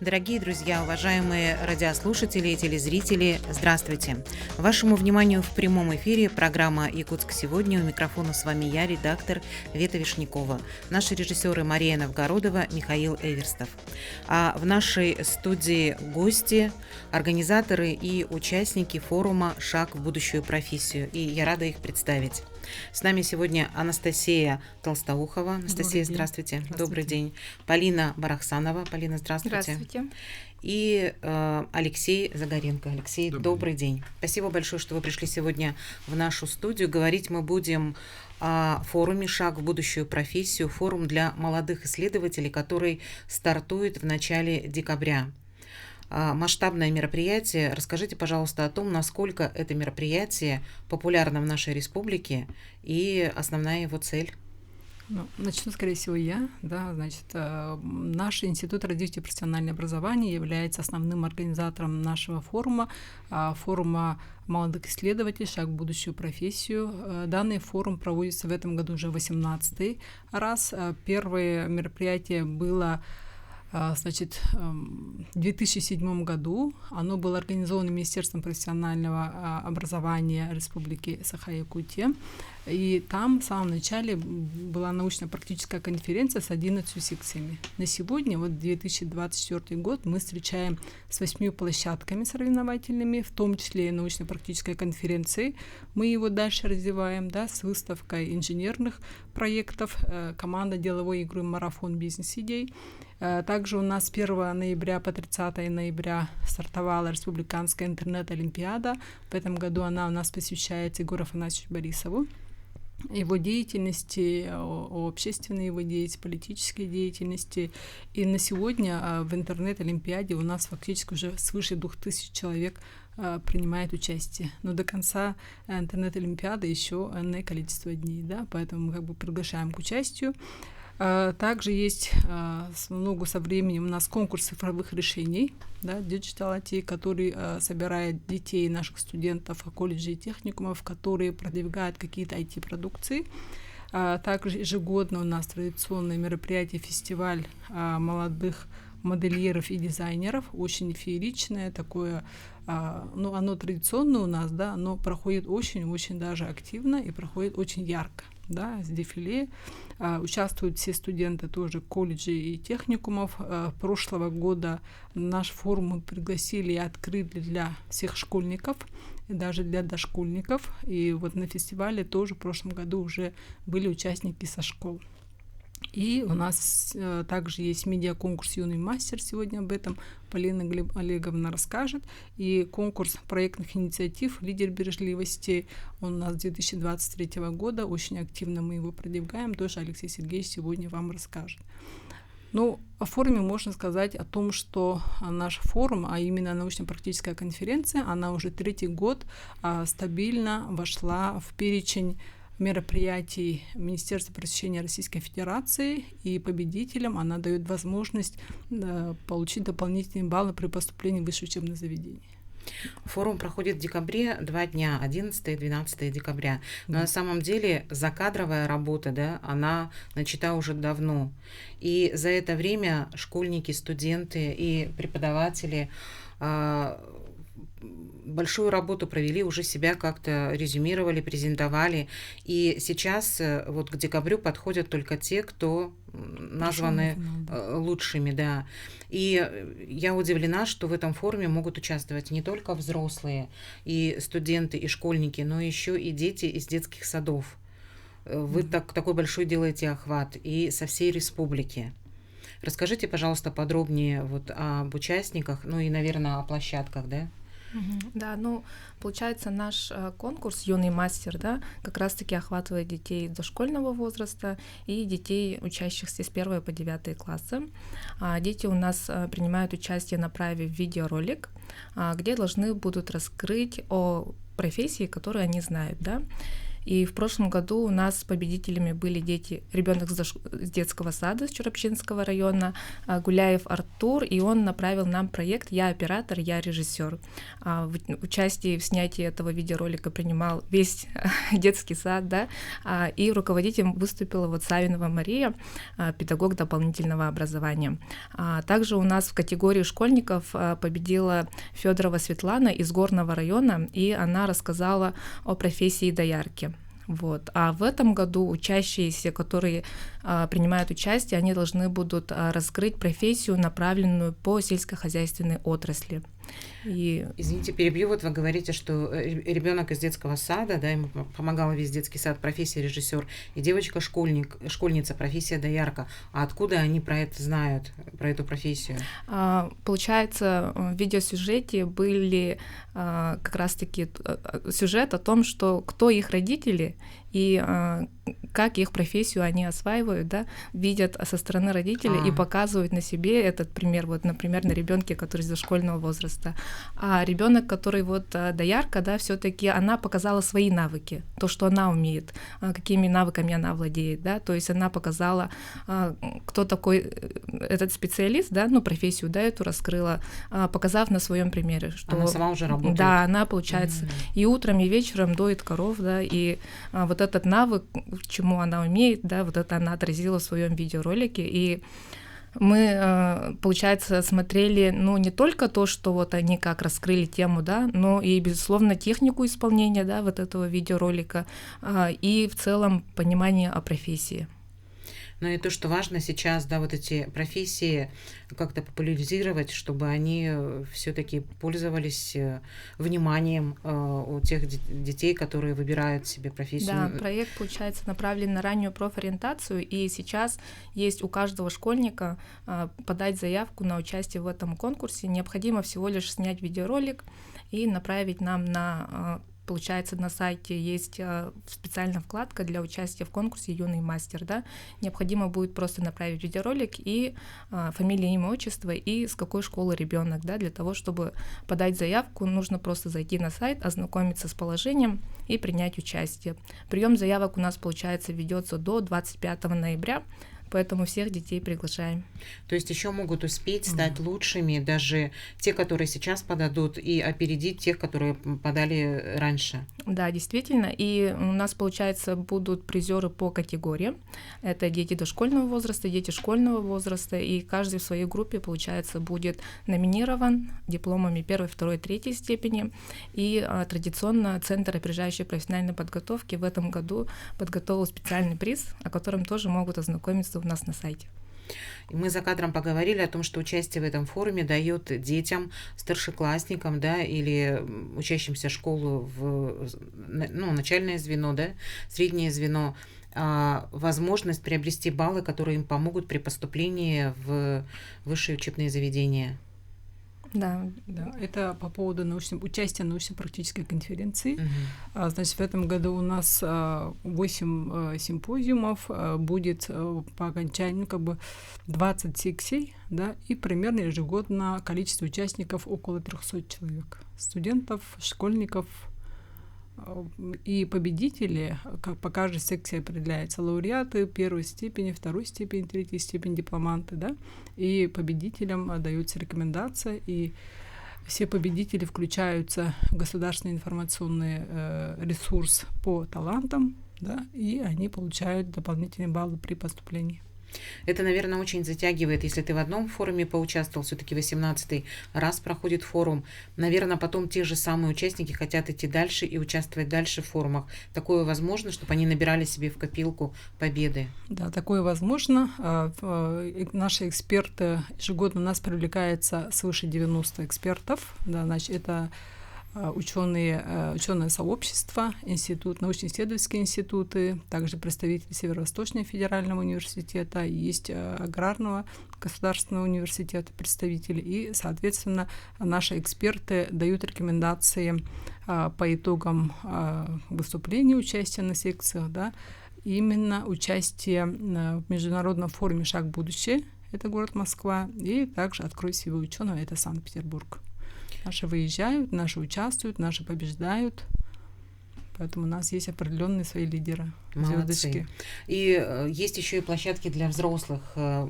Дорогие друзья, уважаемые радиослушатели и телезрители, здравствуйте! Вашему вниманию в прямом эфире программа «Якутск сегодня». У микрофона с вами я, редактор Вета Вишнякова. Наши режиссеры Мария Новгородова, Михаил Эверстов. А в нашей студии гости, организаторы и участники форума «Шаг в будущую профессию». И я рада их представить. С нами сегодня Анастасия Толстоухова. Анастасия, здравствуйте. Добрый день. Полина Барахсанова. Полина, здравствуйте. Здравствуйте. И Алексей Загоренко. Алексей, добрый день. Спасибо большое, что вы пришли сегодня в нашу студию. Говорить мы будем о форуме «Шаг в будущую профессию», форум для молодых исследователей, который стартует в начале декабря. Масштабное мероприятие. Расскажите, пожалуйста, о том, насколько это мероприятие популярно в нашей республике и основная его цель. Начну, скорее всего, я. Наш Институт развития профессионального образования является основным организатором нашего форума, форума молодых исследователей «Шаг в будущую профессию». Данный форум проводится в этом году уже 18-й раз. Первое мероприятие было в 2007 году. Оно было организовано Министерством профессионального образования Республики Саха-Якутия. И там в самом начале была научно-практическая конференция с 11 секциями. На сегодня, 2024 год, мы встречаем с 8 площадками соревновательными, в том числе и научно-практической конференцией. Мы его дальше развиваем, с выставкой инженерных проектов, команда деловой игры «Марафон бизнес-идей». Также у нас с 1 ноября по 30 ноября стартовала Республиканская интернет-олимпиада. В этом году она у нас посвящается Егору Афанасьевичу Борисову, его деятельности, о общественной его деятельности, политической деятельности. И на сегодня в интернет-олимпиаде у нас фактически уже свыше 2000 человек принимает участие. Но до конца интернет-олимпиады еще энное количество дней, поэтому мы приглашаем к участию. Также есть со временем у нас конкурс цифровых решений, Digital IT, который собирает детей наших студентов колледжей и техникумов, которые продвигают какие-то IT-продукции. Также ежегодно у нас традиционное мероприятие, фестиваль молодых модельеров и дизайнеров, очень фееричное такое, оно традиционное у нас, оно проходит очень даже активно и проходит очень ярко. С дефиле. Участвуют все студенты тоже колледжей и техникумов. Прошлого года наш форум мы пригласили и открыли для всех школьников, и даже для дошкольников. И на фестивале тоже в прошлом году уже были участники со школ. И у нас также есть медиаконкурс «Юный мастер», сегодня об этом Полина Олеговна расскажет, и конкурс проектных инициатив «Лидер бережливости», он у нас с 2023 года, очень активно мы его продвигаем, тоже Алексей Сергеевич сегодня вам расскажет. О форуме можно сказать о том, что наш форум, а именно научно-практическая конференция, она уже 3-й год стабильно вошла в перечень мероприятий Министерства просвещения Российской Федерации, и победителям она дает возможность получить дополнительные баллы при поступлении в высшее учебное заведение. Форум проходит в декабре 2 дня, 11 и 12 декабря. Но на самом деле закадровая работа, она начата уже давно. И за это время школьники, студенты и преподаватели большую работу провели, уже себя как-то резюмировали, презентовали. И сейчас к декабрю подходят только те, кто названы лучшими, И я удивлена, что в этом форуме могут участвовать не только взрослые и студенты, и школьники, но еще и дети из детских садов. Вы такой большой делаете охват и со всей республики. Расскажите, пожалуйста, подробнее об участниках, и, наверное, о площадках, Получается, наш конкурс «Юный мастер», как раз-таки охватывает детей дошкольного возраста и детей, учащихся с 1 по 9 классы. Дети у нас принимают участие, направив видеоролик, где должны будут раскрыть о профессии, которую они знают, И в прошлом году у нас победителями были ребенок с детского сада с Чурапчинского района, Гуляев Артур, и он направил нам проект «Я оператор, я режиссер». Участие в снятии этого видеоролика принимал весь детский сад, да, и руководителем выступила вот Савинова Мария, педагог дополнительного образования. Также у нас в категории школьников победила Федорова Светлана из Горного района, и она рассказала о профессии доярки. Вот. А в этом году учащиеся, которые принимают участие, они должны будут раскрыть профессию, направленную по сельскохозяйственной отрасли. Извините, перебью. Вот вы говорите, что ребенок из детского сада, да, ему помогал весь детский сад, профессия режиссер, и девочка школьница, профессия доярка. А откуда они про это знают, про эту профессию? Получается, в видеосюжете были как раз-таки сюжет о том, что кто их родители и как их профессию они осваивают, да, видят со стороны родителей и показывают на себе этот пример, вот, например, на ребенке, который из дошкольного возраста. А ребенок, который вот доярка, да, все-таки она показала свои навыки, то, что она умеет, какими навыками она владеет, да, то есть она показала, кто такой этот специалист, да, ну, профессию, да, эту раскрыла, показав на своем примере, что... Она сама уже работает. Да, она, получается, и утром, и вечером доит коров, да, и вот этот навык, чему она умеет, да, вот это она отразила в своем видеоролике, и мы, получается, смотрели, ну, не только то, что вот они как раскрыли тему, да, но и, безусловно, технику исполнения, да, вот этого видеоролика, и в целом понимание о профессии. Ну и то, что важно сейчас, да, вот эти профессии как-то популяризировать, чтобы они все-таки пользовались вниманием у тех детей, которые выбирают себе профессию. Да, проект, получается, направлен на раннюю профориентацию, и сейчас есть у каждого школьника подать заявку на участие в этом конкурсе. Необходимо всего лишь снять видеоролик и направить нам на... Получается, на сайте есть специальная вкладка для участия в конкурсе «Юный мастер». Да? Необходимо будет просто направить видеоролик и фамилия, имя, отчество и с какой школы ребенок. Да? Для того, чтобы подать заявку, нужно просто зайти на сайт, ознакомиться с положением и принять участие. Прием заявок у нас, получается, ведется до 25 ноября. Поэтому всех детей приглашаем. То есть еще могут успеть стать лучшими даже те, которые сейчас подадут, и опередить тех, которые подали раньше. Да, действительно. И у нас, получается, будут призеры по категориям. Это дети дошкольного возраста, дети школьного возраста. И каждый в своей группе, получается, будет номинирован дипломами 1, 2, 3 степени. И традиционно Центр опережающей профессиональной подготовки в этом году подготовил специальный приз, о котором тоже могут ознакомиться у нас на сайте. Мы за кадром поговорили о том, что участие в этом форуме дает детям, старшеклассникам, да, или учащимся школы в начальное звено, да, среднее звено, возможность приобрести баллы, которые им помогут при поступлении в высшие учебные заведения. Да, это по поводу участия в научно-практической конференции. Значит, в этом году у нас 8 симпозиумов, будет по окончанию 20 секций, да, и примерно ежегодно количество участников около 300 человек, студентов, школьников. И победители, как по каждой секции определяются лауреаты первой степени, второй степени, третьей степени, дипломанты, да, и победителям даются рекомендации, и все победители включаются в государственный информационный ресурс по талантам, да, и они получают дополнительные баллы при поступлении. Это, наверное, очень затягивает, если ты в одном форуме поучаствовал, все-таки 18-й раз проходит форум, наверное, потом те же самые участники хотят идти дальше и участвовать дальше в форумах. Такое возможно, чтобы они набирали себе в копилку победы? Да, такое возможно. Наши эксперты, ежегодно у нас привлекается свыше 90 экспертов, да, значит, это ученое сообщество, научно-исследовательские институты, также представители Северо-Восточного федерального университета, есть аграрного государственного университета представители, и, соответственно, наши эксперты дают рекомендации по итогам выступлений, участия на секциях, да, именно участие в международном форуме «Шаг в будущее», это город Москва, и также «Открой себя ученого», это Санкт-Петербург. Наши выезжают, наши участвуют, наши побеждают. Поэтому у нас есть определенные свои лидеры, звездочки. И есть еще и площадки для взрослых.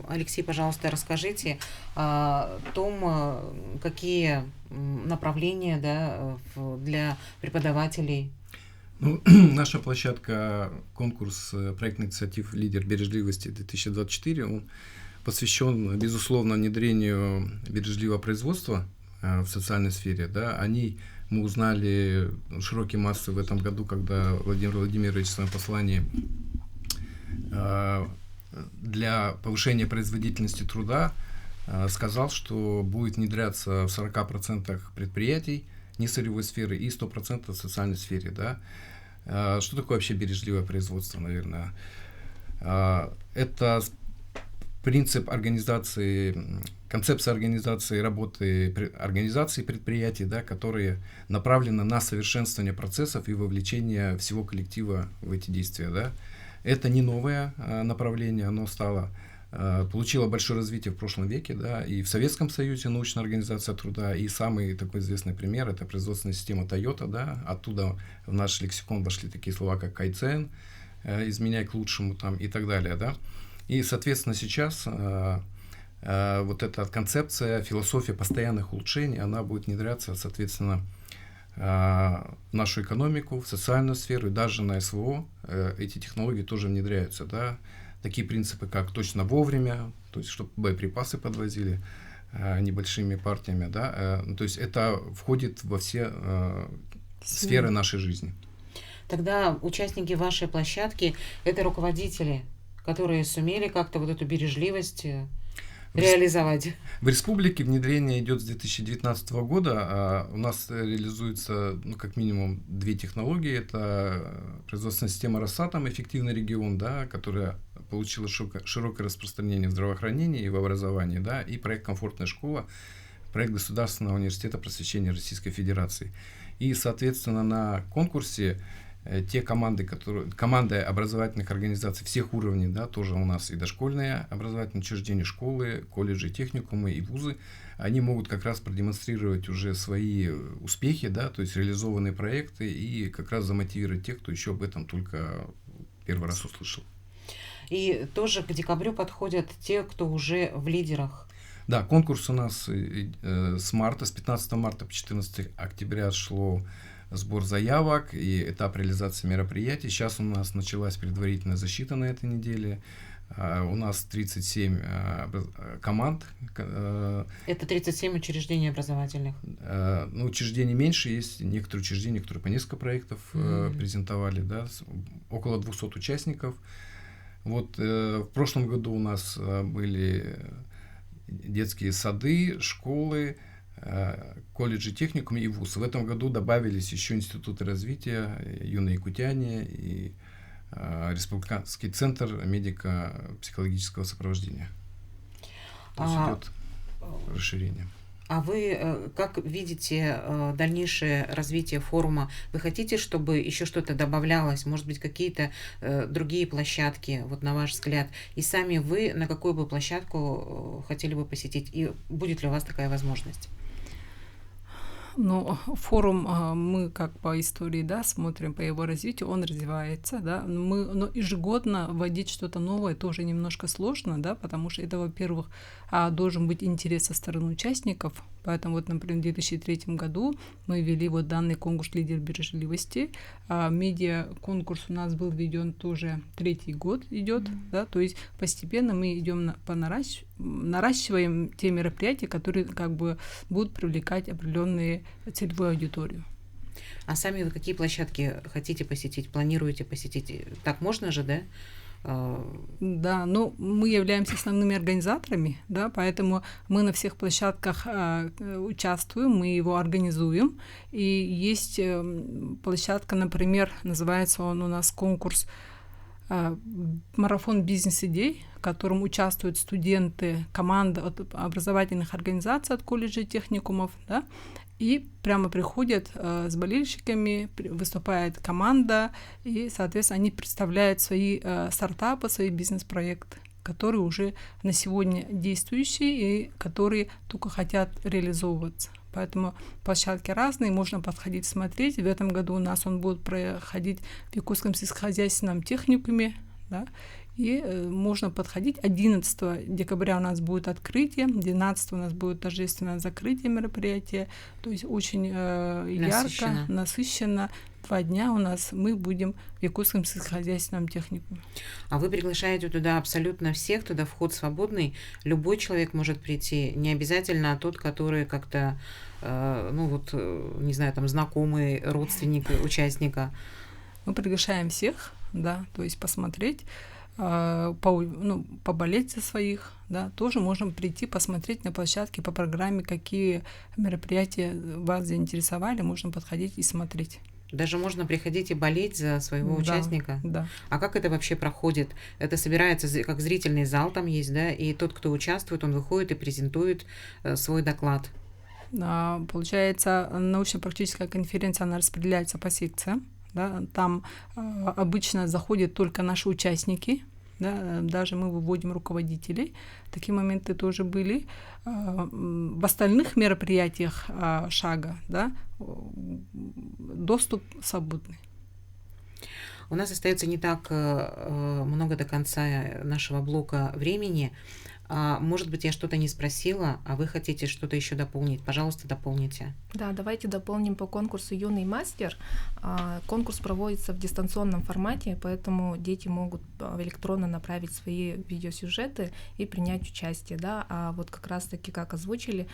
Алексей, пожалуйста, расскажите о том, какие направления, да, для преподавателей. Ну, наша площадка, конкурс проектных инициатив «Лидер бережливости-2024», он посвящен, безусловно, внедрению бережливого производства в социальной сфере. Да. Мы узнали широкие массы в этом году, когда Владимир Владимирович в своем послании для повышения производительности труда сказал, что будет внедряться в 40% предприятий несырьевой сферы и 100% в социальной сфере. Да. Что такое вообще бережливое производство, наверное? Это принцип организации, концепция организации работы организаций предприятий, да, которые направлены на совершенствование процессов и вовлечение всего коллектива в эти действия. Да. Это не новое направление, оно получило большое развитие в прошлом веке, да, и в Советском Союзе научная организация труда, и самый такой известный пример — это производственная система Toyota, да, оттуда в наш лексикон вошли такие слова, как кайдзен, изменяй к лучшему там, и так далее, да. И, соответственно, сейчас вот эта концепция, философия постоянных улучшений, она будет внедряться, соответственно, в нашу экономику, в социальную сферу, и даже на СВО эти технологии тоже внедряются, да. Такие принципы, как точно вовремя, то есть чтобы боеприпасы подвозили небольшими партиями, да, то есть это входит во все сферы нашей жизни. Тогда участники вашей площадки — это руководители, которые сумели как-то вот эту бережливость реализовать. В республике внедрение идет с 2019 года. У нас реализуется, как минимум, 2 технологии. Это производственная система Росатом, эффективный регион, да, которая получила широкое распространение в здравоохранении и в образовании, да, и проект «Комфортная школа», проект Государственного университета просвещения Российской Федерации. И, соответственно, на конкурсе те команды образовательных организаций всех уровней, да, тоже у нас и дошкольные образовательные учреждения, школы, колледжи, техникумы и вузы, они могут как раз продемонстрировать уже свои успехи, да, то есть реализованные проекты, и как раз замотивировать тех, кто еще об этом только первый раз услышал. И тоже к декабрю подходят те, кто уже в лидерах. Да, конкурс у нас с марта, с 15 марта по 14 октября шло сбор заявок и этап реализации мероприятий. Сейчас у нас началась предварительная защита на этой неделе. У нас 37 команд. Это 37 учреждений образовательных? Ну, учреждений меньше, есть некоторые учреждения, которые по несколько проектов презентовали, да, около 200 участников. Вот в прошлом году у нас были детские сады, школы, колледжи, техникумы и вуз. В этом году добавились еще институты развития, юные якутяне и Республиканский центр медико-психологического сопровождения. То есть идет расширение. А вы как видите дальнейшее развитие форума? Вы хотите, чтобы еще что-то добавлялось, может быть, какие-то другие площадки, вот на ваш взгляд? И сами вы на какую бы площадку хотели бы посетить? И будет ли у вас такая возможность? Ну, форум мы как по истории, да, смотрим по его развитию, он развивается, да, но ежегодно вводить что-то новое тоже немножко сложно, да, потому что это, во-первых, должен быть интерес со стороны участников, поэтому вот, например, в 2003 году мы ввели вот данный конкурс «Лидер бережливости», медиа-конкурс у нас был введен тоже 3-й год идет, да, то есть постепенно мы идем наращиваем те мероприятия, которые как бы будут привлекать определенную целевую аудиторию. А сами вы какие площадки хотите посетить, планируете посетить? Так можно же, да? Да, ну мы являемся основными организаторами, да, поэтому мы на всех площадках участвуем, мы его организуем. И есть площадка, например, называется он у нас конкурс «Марафон бизнес-идей», в котором участвуют студенты, команда от образовательных организаций, от колледжей, техникумов, да, и прямо приходят с болельщиками, выступает команда, и, соответственно, они представляют свои стартапы, свои бизнес-проекты. которые уже на сегодня действующие и которые только хотят реализовываться. Поэтому площадки разные, можно подходить, смотреть. В этом году у нас он будет проходить в Якутском сельскохозяйственном техникуме, да, и можно подходить. 11 декабря у нас будет открытие, 12 у нас будет торжественное закрытие мероприятия, то есть очень ярко, насыщенно. 2 дня у нас мы будем в Якутском сельскохозяйственном техникуме. А вы приглашаете туда абсолютно всех, туда вход свободный, любой человек может прийти, не обязательно тот, который как-то, не знаю, там, знакомый, родственник участника. Мы приглашаем всех, да, то есть посмотреть, поболеть за своих, да, тоже можем прийти, посмотреть на площадке по программе, какие мероприятия вас заинтересовали, можно подходить и смотреть. Даже можно приходить и болеть за своего участника? Да. А как это вообще проходит? Это собирается как зрительный зал там есть, да, и тот, кто участвует, он выходит и презентует свой доклад? Получается, научно-практическая конференция, она распределяется по секциям. Да, там обычно заходят только наши участники, да, даже мы выводим руководителей. Такие моменты тоже были. В остальных мероприятиях шага, да, доступ свободный. У нас остается не так много до конца нашего блока времени. Может быть, я что-то не спросила, а вы хотите что-то еще дополнить? Пожалуйста, дополните. Да, давайте дополним по конкурсу «Юный мастер». Конкурс проводится в дистанционном формате, поэтому дети могут электронно направить свои видеосюжеты и принять участие. Да? А вот как раз-таки, как озвучили,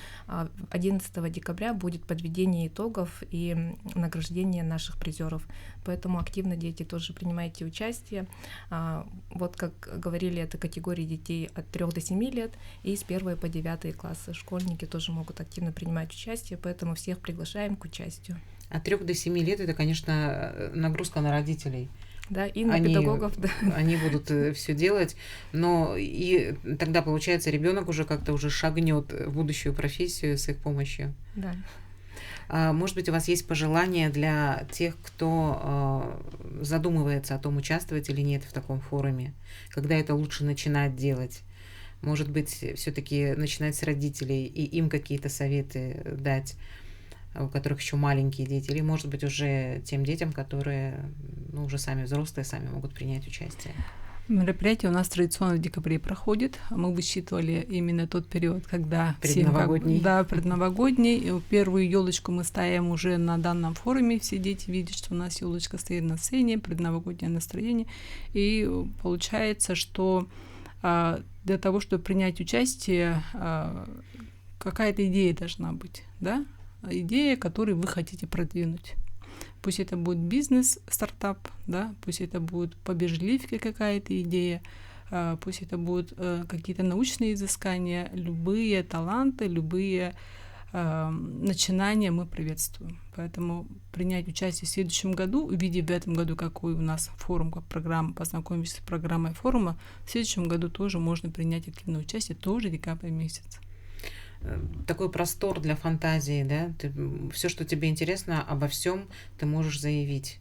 11 декабря будет подведение итогов и награждение наших призеров. Поэтому активно, дети, тоже принимайте участие. Вот как говорили, это категории детей от 3 до 7 лет и с 1 по 9 классы. Школьники тоже могут активно принимать участие, поэтому всех приглашаем к участию. От 3 до 7 лет это, конечно, нагрузка на родителей. Да, и на педагогов. Да. Они будут все делать, но и тогда, получается, ребенок уже как-то уже шагнет в будущую профессию с их помощью. Да. Может быть, у вас есть пожелания для тех, кто задумывается о том, участвовать или нет в таком форуме, когда это лучше начинать делать? Может быть, все-таки начинать с родителей и им какие-то советы дать, у которых еще маленькие дети, или, может быть, уже тем детям, которые уже сами взрослые, сами могут принять участие? Мероприятие у нас традиционно в декабре проходит. Мы высчитывали именно тот период, когда предновогодний. Предновогодний. Первую елочку мы ставим уже на данном форуме. Все дети видят, что у нас елочка стоит на сцене, предновогоднее настроение. И получается, что для того, чтобы принять участие, какая-то идея должна быть, да? Идея, которую вы хотите продвинуть. Пусть это будет бизнес, стартап, да, пусть это будет по безжливке какая-то идея, пусть это будут какие-то научные изыскания, любые таланты, любые начинания мы приветствуем. Поэтому принять участие в следующем году, увидев в этом году, какой у нас форум, как программа, познакомившись с программой форума, в следующем году тоже можно принять активное участие, тоже декабрь месяц. Такой простор для фантазии, да? Все, что тебе интересно, обо всем ты можешь заявить,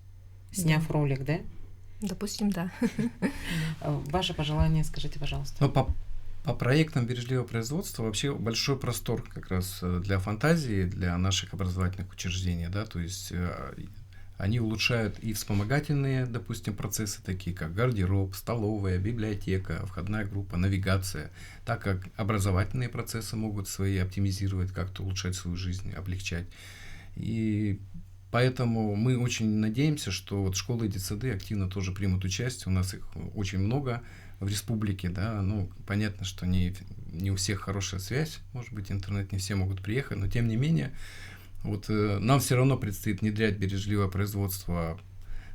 сняв ролик, да? Допустим, да. Ваше пожелание, скажите, пожалуйста. По проектам бережливого производства вообще большой простор как раз для фантазии, для наших образовательных учреждений, да, то есть они улучшают и вспомогательные, допустим, процессы, такие как гардероб, столовая, библиотека, входная группа, навигация, так как образовательные процессы могут свои оптимизировать, как-то улучшать свою жизнь, облегчать. И поэтому мы очень надеемся, что вот школы и детсады активно тоже примут участие. У нас их очень много в республике, да, понятно, что не у всех хорошая связь, может быть, интернет, не все могут приехать, но тем не менее, вот нам все равно предстоит внедрять бережливое производство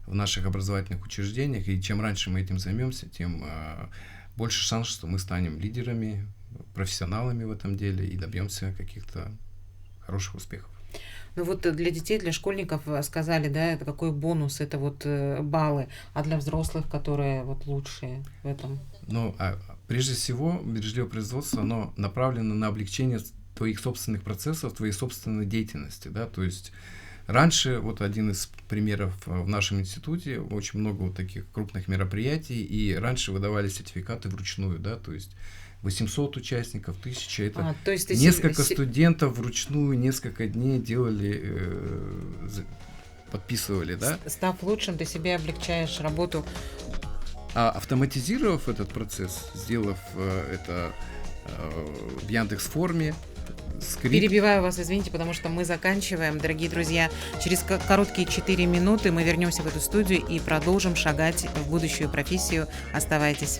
в наших образовательных учреждениях, и чем раньше мы этим займемся, тем больше шанс, что мы станем лидерами, профессионалами в этом деле и добьемся каких-то хороших успехов. Ну вот для детей, для школьников сказали, да, это какой бонус, это вот баллы, а для взрослых, которые вот лучшие в этом? Прежде всего, бережливое производство, оно направлено на облегчение твоих собственных процессов, твоей собственной деятельности, да, то есть Раньше, вот один из примеров в нашем институте, очень много вот таких крупных мероприятий, и раньше выдавали сертификаты вручную, да, то есть 800 участников, 1000, это то есть несколько студентов вручную несколько дней делали, подписывали, да. Став лучшим, ты себе облегчаешь работу. А автоматизировав этот процесс, сделав это в Яндекс.Форме, Перебиваю вас, извините, потому что мы заканчиваем. Дорогие друзья, через короткие 4 минуты мы вернемся в эту студию и продолжим шагать в будущую профессию. Оставайтесь.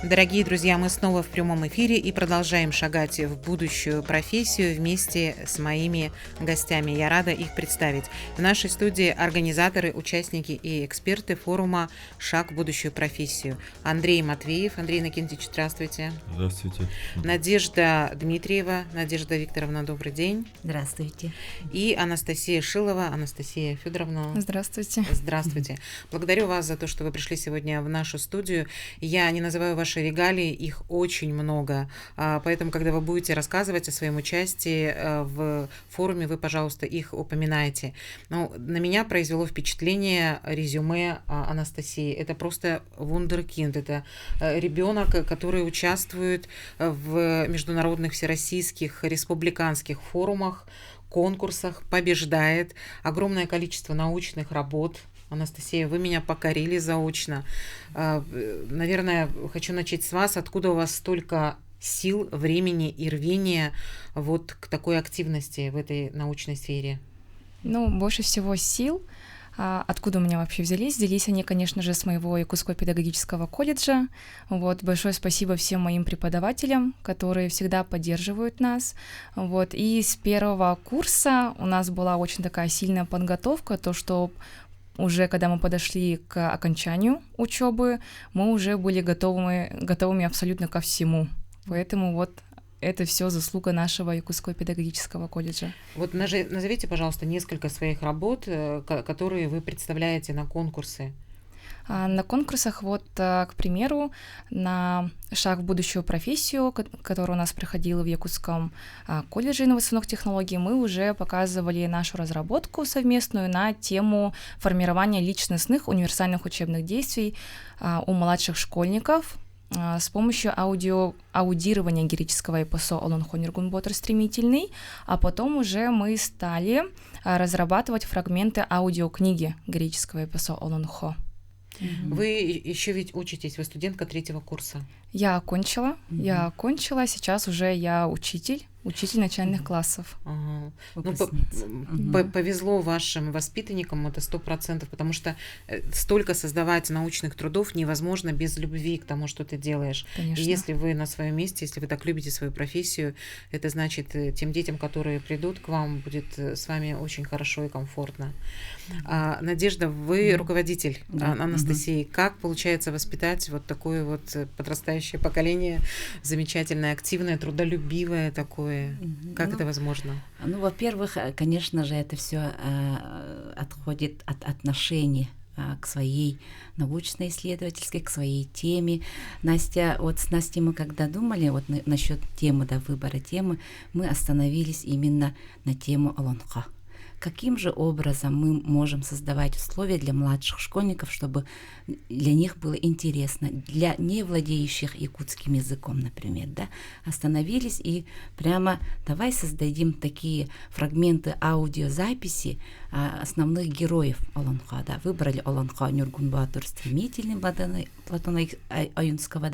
Дорогие друзья, мы снова в прямом эфире и продолжаем шагать в будущую профессию вместе с моими гостями. Я рада их представить. В нашей студии организаторы, участники и эксперты форума «Шаг в будущую профессию». Андрей Матвеев. Андрей Иннокентьевич, здравствуйте. Здравствуйте. Надежда Дмитриева. Надежда Викторовна, добрый день. Здравствуйте. И Анастасия Шилова. Анастасия Федоровна. Здравствуйте. Здравствуйте. Благодарю вас за то, что вы пришли сегодня в нашу студию. Я не называю ваши регалии, их очень много. Поэтому, когда вы будете рассказывать о своем участии в форуме, вы, пожалуйста, их упоминайте. Ну, на меня произвело впечатление резюме Анастасии. Это просто вундеркинд. Это ребенок, который участвует в международных, всероссийских, республиканских форумах, конкурсах, побеждает. Огромное количество научных работ. Анастасия, вы меня покорили заочно. Наверное, хочу начать с вас. Откуда у вас столько сил, времени и рвения вот к такой активности в этой научной сфере? Ну, больше всего сил. Откуда у меня вообще взялись? Взялись они, конечно же, с моего Якутского педагогического колледжа. Вот, большое спасибо всем моим преподавателям, которые всегда поддерживают нас. Вот, и с первого курса у нас была очень такая сильная подготовка, то, что уже когда мы подошли к окончанию учебы, мы уже были готовыми абсолютно ко всему. Поэтому вот это все заслуга нашего Якутского педагогического колледжа. Вот назовите, пожалуйста, несколько своих работ, которые вы представляете на конкурсы. На конкурсах, вот, к примеру, на «Шаг в будущую профессию», который у нас проходил в Якутском колледже инновационных технологий, мы уже показывали нашу разработку совместную на тему формирования личностных универсальных учебных действий у младших школьников с помощью аудирования героического эпосо «Олонхо Ниргунботр стремительный», а потом уже мы стали разрабатывать фрагменты аудиокниги героического эпосо «Олонхо». Вы еще ведь учитесь, вы студентка 3-го курса. Я окончила, сейчас уже я учитель начальных классов. Ага. Повезло вашим воспитанникам, это 100%, потому что столько создавать научных трудов невозможно без любви к тому, что ты делаешь. Конечно. И если вы на своем месте, если вы так любите свою профессию, это значит, тем детям, которые придут к вам, будет с вами очень хорошо и комфортно. Надежда, вы руководитель Анастасии. Как получается воспитать вот такое вот подрастающее поколение, замечательное, активное, трудолюбивое такое? Как это возможно? Ну, во-первых, конечно же, это все отходит от отношений к своей научно-исследовательской, к своей теме. Настя, вот с Настей мы когда думали вот насчет темы, выбора темы, мы остановились именно на тему Олонхо. Каким же образом мы можем создавать условия для младших школьников, чтобы для них было интересно, для не владеющих якутским языком, например, остановились и прямо давай создадим такие фрагменты аудиозаписи основных героев Олонхо, выбрали Олонхо Ниргунботр стремительный Платона Аюнского,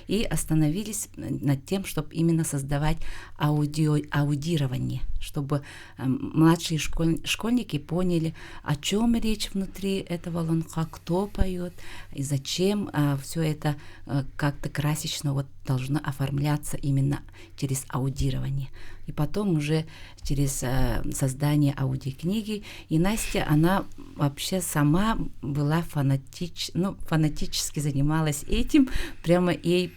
и остановились над тем, чтобы именно создавать аудирование, чтобы младшие школьники поняли, о чем речь внутри этого Олонхо, кто поет и зачем все это как-то красочно должно оформляться именно через аудирование. И потом уже через создание аудиокниги. И Настя, она вообще сама была фанатически занималась этим, прямо ей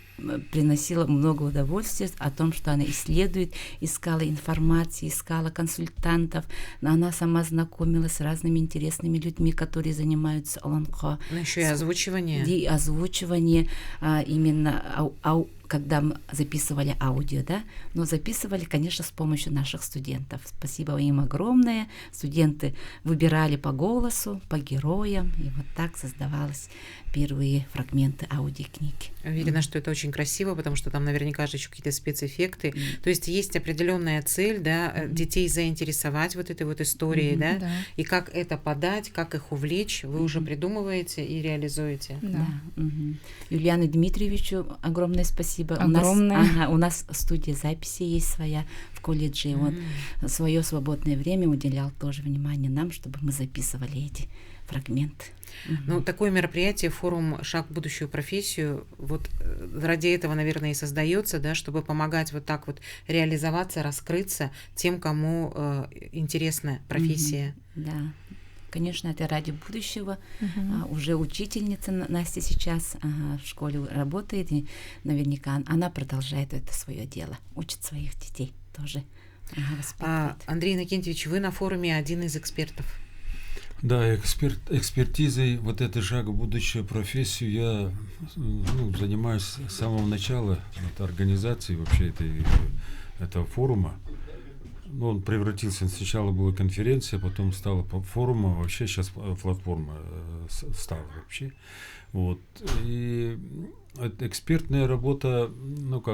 приносила много удовольствия о том, что она исследует, искала информацию, искала консультантов, но она сама знакомилась с разными интересными людьми, которые занимаются Олонхо. Ну еще и озвучивание. И озвучивание именно когда мы записывали аудио, да, но записывали, конечно, с помощью наших студентов. Спасибо им огромное. Студенты выбирали по голосу, по героям, и вот так создавались первые фрагменты аудиокниги. Видно, что это очень красиво, потому что там наверняка же еще какие-то спецэффекты. То есть есть определенная цель, да, детей заинтересовать вот этой вот историей, да, и как это подать, как их увлечь, вы уже придумываете и реализуете. Да. Юлиану Дмитриевичу огромное спасибо. Огромное. У нас студия записи есть своя в колледже. Он свое свободное время уделял тоже внимание нам, чтобы мы записывали эти фрагменты. Ну, такое мероприятие, форум «Шаг в будущую профессию», вот ради этого, наверное, и создается, да, чтобы помогать вот так вот реализоваться, раскрыться тем, кому интересна профессия. Да, конечно, это ради будущего. Уже учительница Настя сейчас в школе работает, и наверняка она продолжает это свое дело, учит своих детей тоже воспитывает. Андрей Иннокентьевич, вы на форуме один из экспертов. Да, экспертизой вот этой шаг в будущую профессию я занимаюсь с самого начала организации вообще этого форума. Он превратился, сначала была конференция, потом стала форумом, вообще сейчас платформа стала вообще. Вот. И экспертная работа,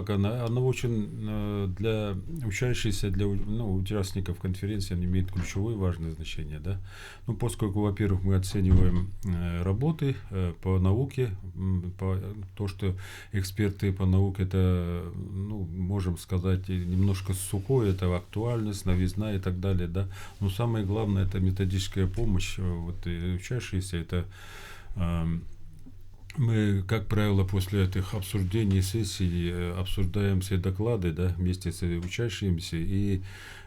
она очень для учащихся, для участников конференции, она имеет ключевое важное значение, да. Поскольку, во-первых, мы оцениваем работы по науке, то, что эксперты по науке, это, можем сказать, немножко сухое, это актуальность, новизна и так далее, да. Но самое главное, это методическая помощь, учащиеся, это мы, как правило, после этих обсуждений, сессий обсуждаем все доклады, да, вместе с учащимися, и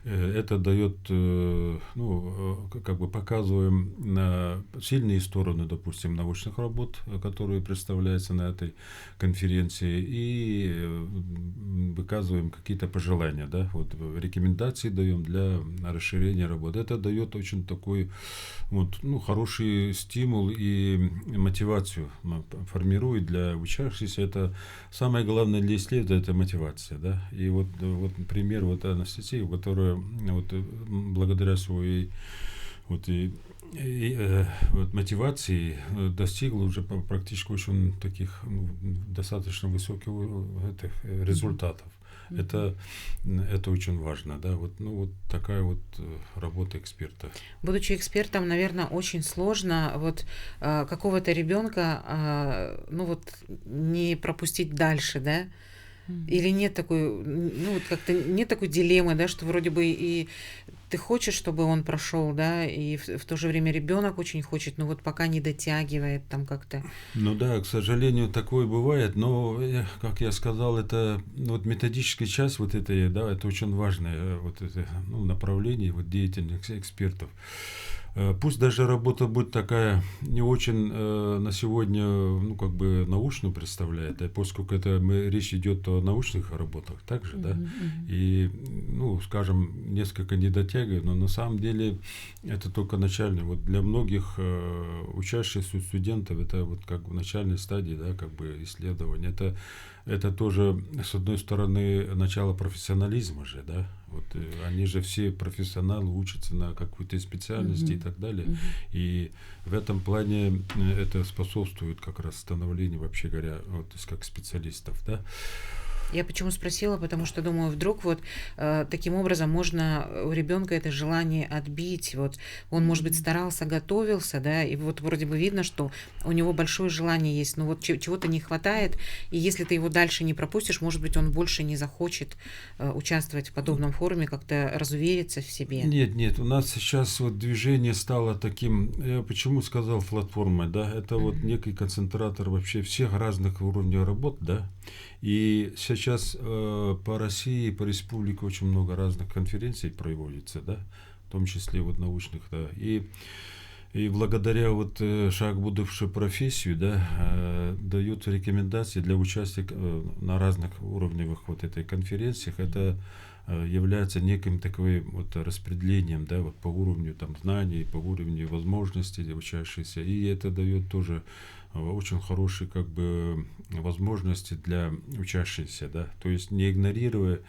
это дает, показываем на сильные стороны, допустим, научных работ, которые представляются на этой конференции, и выказываем какие-то пожелания, да, рекомендации даем для расширения работы. Это дает очень такой хороший стимул и мотивацию формирует для учащихся. Это самое главное для исследователя, это мотивация, да. И пример Анастасии, которая благодаря своей мотивации достигла уже практически очень таких достаточно высоких результатов. Это очень важно, да, такая работа эксперта. Будучи экспертом, наверное, очень сложно какого-то ребенка не пропустить дальше, да? Или нет такой, как-то нет такой дилеммы, да, что вроде бы и ты хочешь, чтобы он прошел, да, и в то же время ребенок очень хочет, но пока не дотягивает там как-то. Да, к сожалению, такое бывает, но, как я сказал, это методическая часть это очень важное направление деятельности экспертов. Пусть даже работа будет такая не очень на сегодня, научную представляет, поскольку речь идет о научных работах также, да, и, скажем, несколько не дотягивает, но на самом деле это только начальное. Для многих учащихся студентов это в начальной стадии, да, исследования. Это тоже, с одной стороны, начало профессионализма же, да. Они же все профессионалы, учатся на какой-то специальности и так далее. И в этом плане это способствует как раз становлению, вообще говоря, как специалистов, да. Я почему спросила, потому что думаю, вдруг таким образом можно у ребенка это желание отбить. Он, может быть, старался, готовился, да, и вроде бы видно, что у него большое желание есть, но чего-то не хватает, и если ты его дальше не пропустишь, может быть, он больше не захочет участвовать в подобном форуме, как-то разувериться в себе. Нет, у нас сейчас движение стало таким, я почему сказал платформой, да, это некий концентратор вообще всех разных уровней работ, да, и сейчас по России, по республике очень много разных конференций проводится, да, в том числе научных, да, и И благодаря вот шаг в будущую профессию, да, дают рекомендации для участия на разных уровнях вот этой конференциях. Это является неким таким вот распределением, да, вот по уровню там знаний, по уровню возможностей учащихся. И это дает тоже очень хорошие как бы возможности для учащихся, да, то есть не игнорируя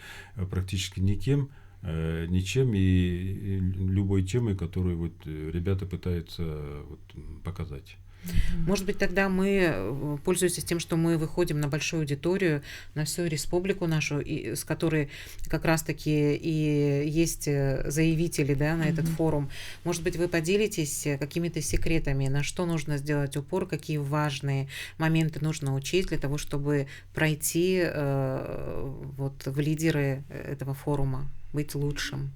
практически ничем и любой темой, которую вот ребята пытаются вот показать. Может быть, тогда мы, пользуясь тем, что мы выходим на большую аудиторию, на всю республику нашу, и, с которой как раз-таки и есть заявители, да, на этот форум, может быть, вы поделитесь какими-то секретами, на что нужно сделать упор, какие важные моменты нужно учесть для того, чтобы пройти вот в лидеры этого форума, быть лучшим.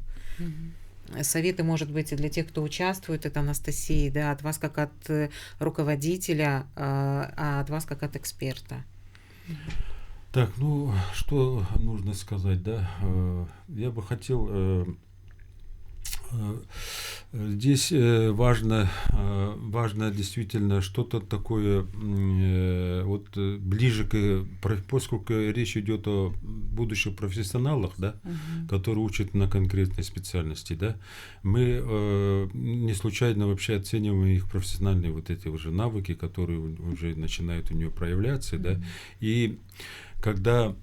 Советы, может быть, и для тех, кто участвует, это Анастасия, да, от вас как от руководителя, а от вас как от эксперта. Так, ну, что нужно сказать, да? Я бы хотел... Здесь важно действительно что-то такое вот ближе к, поскольку речь идет о будущих профессионалах, да, которые учат на конкретной специальности, да, мы не случайно вообще оцениваем их профессиональные вот эти уже навыки, которые уже начинают у нее проявляться, да, и когда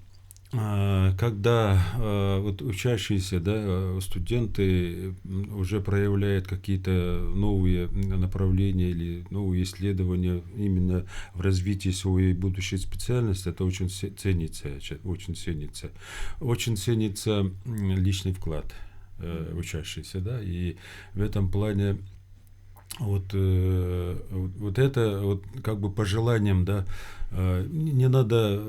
вот учащиеся, да, студенты уже проявляют какие-то новые направления или новые исследования именно в развитии своей будущей специальности, это очень ценится, очень ценится. Очень ценится личный вклад учащихся, да, и в этом плане вот это вот как бы по желаниям, да, не надо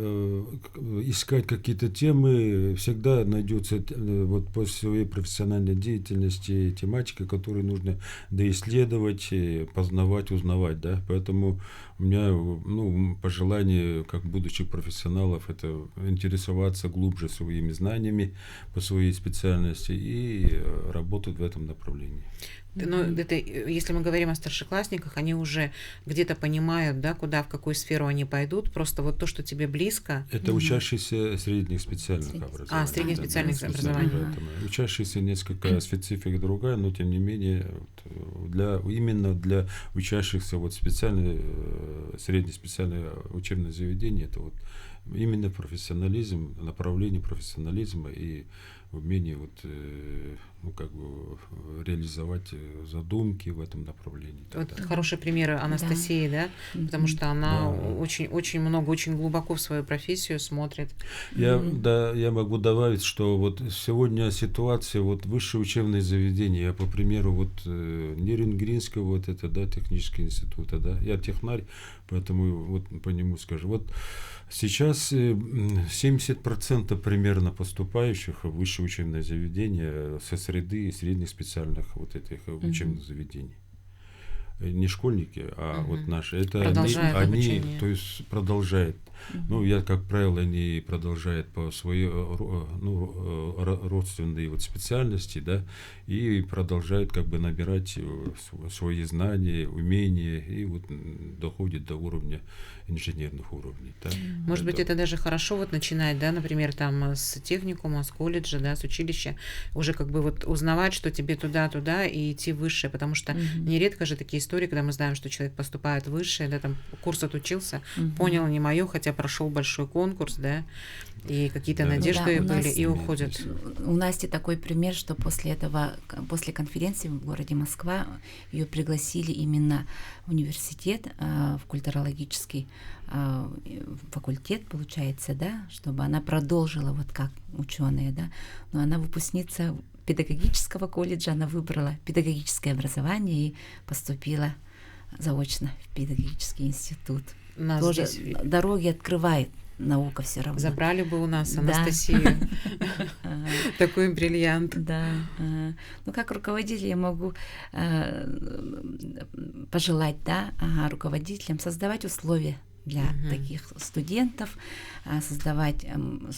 искать какие-то темы, всегда найдется вот по своей профессиональной деятельности тематика, которую нужно доисследовать, познавать, узнавать, да, поэтому у меня, ну, пожелание как будущих профессионалов это интересоваться глубже своими знаниями по своей специальности и работать в этом направлении. Но это, если мы говорим о старшеклассниках, они уже где-то понимают, да, куда, в какую сферу они пойдут, просто вот то, что тебе близко. Это учащиеся средних специальных образований. Средних специальных образований. Учащиеся несколько специфика другая, но тем не менее вот, именно для учащихся вот среднеспециальное учебное заведение, это вот именно профессионализм, направление профессионализма и умение вот, ну, как бы реализовать задумки в этом направлении. Вот хороший пример Анастасии, да, потому что она очень много, очень глубоко в свою профессию смотрит. Я могу добавить, что вот сегодня ситуация, вот высшее учебное заведение, я по примеру вот Нирингринского, вот это, да, технического института, да, я технарь, поэтому вот по нему скажу. Вот сейчас 70% примерно поступающих в высшее учебное заведение со среды средних специальных вот этих учебных заведений. Не школьники, а вот наши. Это они, то есть продолжают. Ну, как правило, они продолжают по своей родственной вот специальности, да, и продолжают как бы набирать свои знания, умения, и вот доходят до уровня инженерных уровней. Да. Может быть, это даже хорошо вот начинать, да, например, там с техникума, с колледжа, да, с училища, уже как бы вот узнавать, что тебе туда и идти выше, потому что нередко же такие истории, когда мы знаем, что человек поступает выше, да, там курс отучился, понял, не мое, хотя прошел большой конкурс, да, и какие-то надежды были, и уходят. У Насти такой пример, что после конференции в городе Москва ее пригласили именно в университет, в культурологический факультет, получается, да, чтобы она продолжила вот как ученая, да, но она выпускница педагогического колледжа, она выбрала педагогическое образование и поступила заочно в педагогический институт. Тоже здесь дороги открывает наука все равно. Забрали бы у нас Анастасию. Такой бриллиант. Да. Ну, как руководитель я могу пожелать, да, руководителям создавать условия для таких студентов, создавать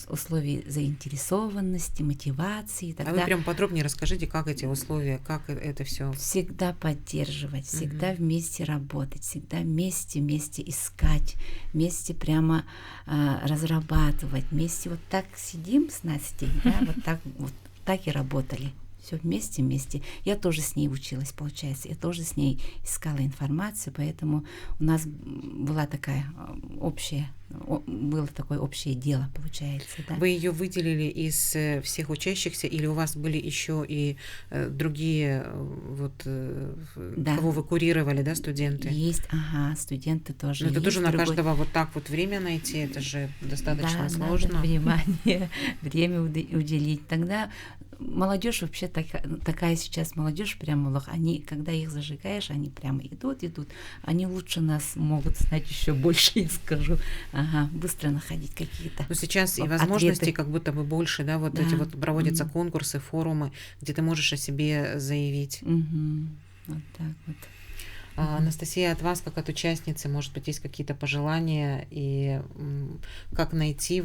условия заинтересованности, мотивации. А вы прям подробнее расскажите, как эти условия, как это все? Всегда поддерживать, всегда вместе работать, всегда вместе искать, вместе прямо разрабатывать, вместе вот так сидим с Настей, да, вот так и работали. Все вместе. Я тоже с ней училась, получается. Я тоже с ней искала информацию, поэтому у нас было такое общее дело, получается. Да. Вы ее выделили из всех учащихся, или у вас были еще и другие, кого вы курировали, да, студенты? Есть, студенты тоже. Но это тоже на каждого вот так вот время найти, это же достаточно сложно. Надо внимание, время уделить. Тогда молодежь вообще такая сейчас молодежь прямо, они, когда их зажигаешь, они прямо идут, они лучше нас могут знать еще больше, я скажу, быстро находить какие-то. Но сейчас и возможностей как будто бы больше, да, эти проводятся конкурсы, форумы, где ты можешь о себе заявить. Вот так вот. Анастасия, от вас, как от участницы, может быть, есть какие-то пожелания, и как найти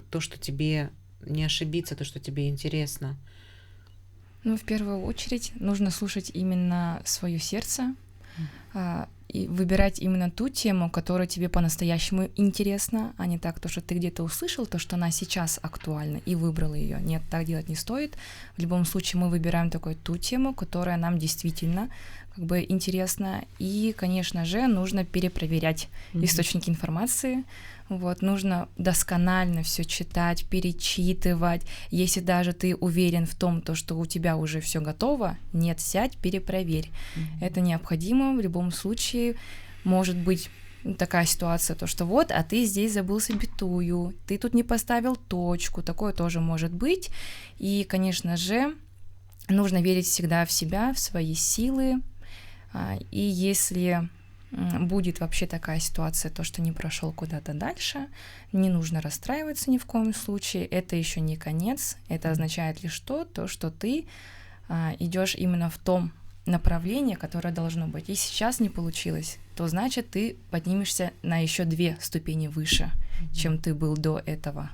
то, что тебе не ошибиться, то, что тебе интересно? В первую очередь нужно слушать именно свое сердце и выбирать именно ту тему, которая тебе по-настоящему интересна, а не так, то, что ты где-то услышал, то, что она сейчас актуальна, и выбрал ее. Нет, так делать не стоит. В любом случае мы выбираем ту тему, которая нам действительно интересна. И, конечно же, нужно перепроверять источники информации. Нужно досконально все читать, перечитывать. Если даже ты уверен в том, что у тебя уже все готово, нет, сядь, перепроверь. Это необходимо. В любом случае может быть такая ситуация, а ты здесь забыл запятую, ты тут не поставил точку, такое тоже может быть. И, конечно же, нужно верить всегда в себя, в свои силы. И если будет вообще такая ситуация, что не прошел куда-то дальше, не нужно расстраиваться ни в коем случае, это еще не конец, это означает лишь то, что ты идешь именно в том направлении, которое должно быть. И сейчас не получилось, то значит ты поднимешься на еще 2 ступени выше, чем ты был до этого.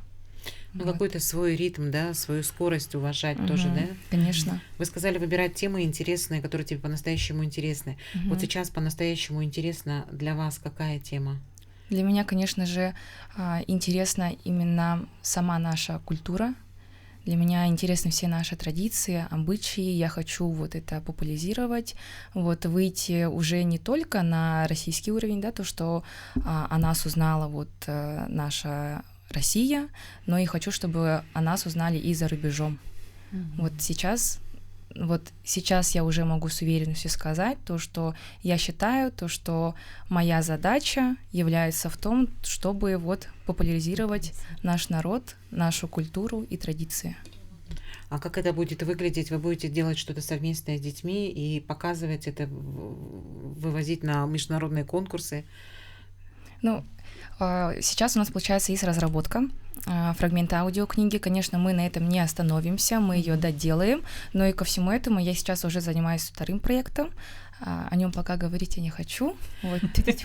Какой-то свой ритм, да, свою скорость уважать тоже, да? Конечно. Вы сказали выбирать темы интересные, которые тебе по-настоящему интересны. Сейчас по-настоящему интересна для вас какая тема? Для меня, конечно же, интересна именно сама наша культура. Для меня интересны все наши традиции, обычаи. Я хочу это популяризировать, выйти уже не только на российский уровень, да, то, что о нас узнала наша Россия, но и хочу, чтобы о нас узнали и за рубежом. Сейчас я уже могу с уверенностью сказать то, что я считаю, то, что моя задача является в том, чтобы популяризировать наш народ, нашу культуру и традиции. А как это будет выглядеть? Вы будете делать что-то совместное с детьми и показывать это, вывозить на международные конкурсы? Сейчас у нас, получается, есть разработка фрагмента аудиокниги. Конечно, мы на этом не остановимся, мы ее доделаем, но и ко всему этому я сейчас уже занимаюсь 2-м проектом. О нем пока говорить я не хочу,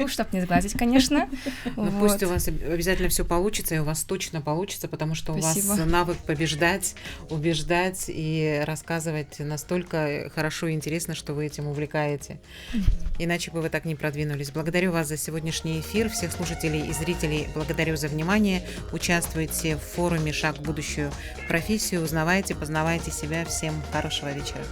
чтобы не сглазить, конечно. Пусть у вас обязательно все получится, и у вас точно получится, потому что у вас навык побеждать, убеждать и рассказывать настолько хорошо и интересно, что вы этим увлекаете. Иначе бы вы так не продвинулись. Благодарю вас за сегодняшний эфир. Всех слушателей и зрителей благодарю за внимание. Участвуйте в форуме «Шаг в будущую профессию». Узнавайте, познавайте себя. Всем хорошего вечера.